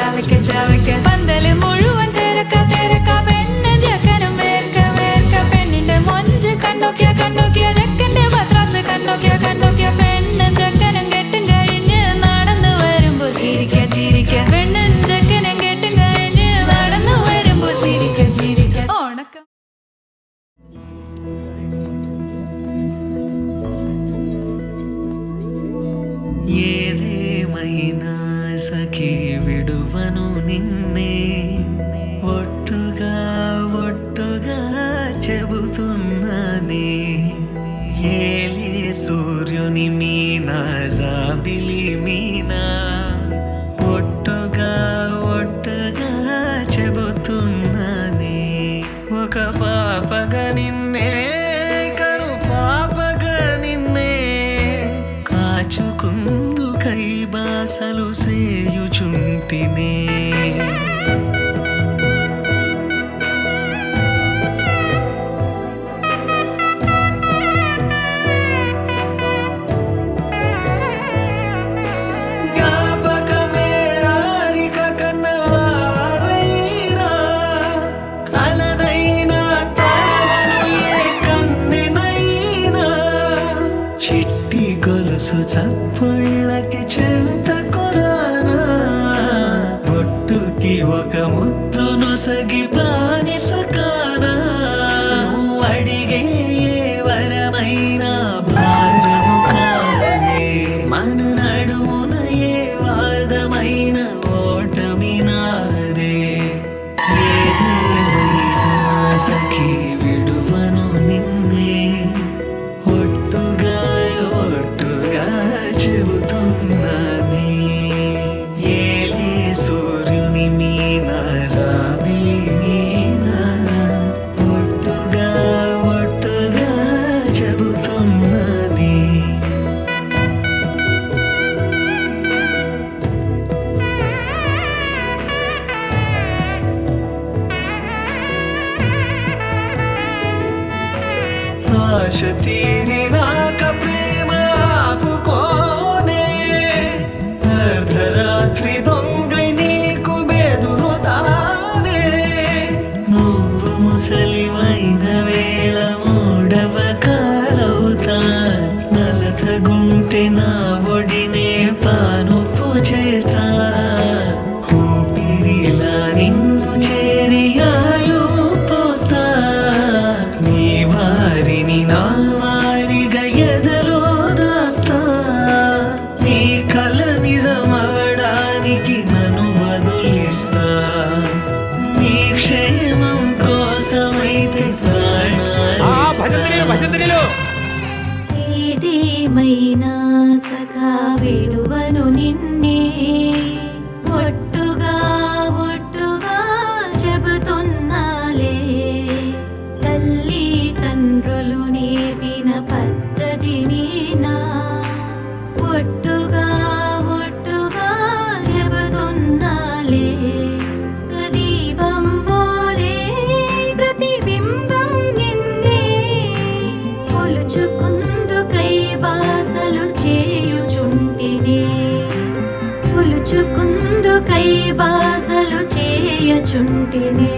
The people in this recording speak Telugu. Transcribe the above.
ചാവയ്ക്ക ചാവയ്ക്ക പന്തല് മുഴുവൻ തിരക്ക തിരക്ക പെണ്ണ് ചെക്കനും വേർക്ക വേർക്ക പെണ്ണിന്റെ മൊഞ്ച് കണ്ടോക്കിയ കണ്ടോക്കിയ ചെക്കന്റെ പത്രാസ് കണ്ടോക്കിയ കണ്ടോക്കിയ പെണ്ണും ചെക്കനും കെട്ടും കഴിഞ്ഞ് നടന്നു വരുമ്പോ ചിരിക്ക ചിരിക്ക പെണ്ണും ചെക്കനും കെട്ടും കഴിഞ്ഞ് നടന്നു വരുമ്പോ ചിരിക്ക ചിരിക്ക ഓണക്കം ఏదేమైనా సఖీ విడువను నిన్నే ఒట్టుగా ఒట్టుగా చెబుతున్నానే ఏలే సూర్యుని మీనా జాబిలి మీనా ఒట్టుగా ఒట్టుగా చెబుతున్నానే ఒక పాపగా నిన్నే కను పాపగా నిన్నే కాచుకుందు కై బాసలు సేయుచుంటినే జ్ఞాపకమే రారిక కన్నవారైరా కలనైనా తరవను ఏ కన్నెనైనా చిట్టి గొలుసు చప్పుళ్ళకి చెంత కొరానా ఒట్టుకి ఒక ముద్దును సగి బానిస కానా నువ్వు అడిగే ఏ వరమైనా భారము కాదే మన నడుమున ఏ వాదమైన ఓటమి నాదే ఏదేమైనా సఖీ విడువను నిన్నే ఒట్టుగా ఒట్టుగా చెబుతున్నానే ఏలే సూర్యుని మీనా జాబిలి మీనా ఒట్టుగా ఒట్టుగా చెబుతున్నానే ఆశ తీరినాక ప్రేమ ఆపుకోనే అర్ధరాత్రి దొంగై నీకు బెదురుతానే నువ్వు ముసలివైన వేళ మూడవ కాలవుతా నలతగుంటే నా ఒడినే పానుపు చేస్తా ఊపిరిలా నిన్ను చేరి ఆయు పోస్తా నీ వారిని నా వారిగా ఎదలో దాస్తా నీ కల నిజమవడానికి నన్ను బదులిస్తా నీ క్షేమం కోసమైతే ప్రాణాలిస్తా ఏదేమైనా సఖా విడువను నిన్నే ఒట్టుగా ఒట్టుగా చెబుతున్నాలే తల్లి తండ్రులు నేర్పిన పద్ధతి మీనా ఒట్టుగా ఒట్టుగా చెబుతున్నాలే ఒక దీపం పోలే ప్రతిబింబం నిన్నే కొలుచుకుందుకై బాసలు చేయుచుంటినే కొలుచుకుందుకై బాసలు చేయుచుంటినే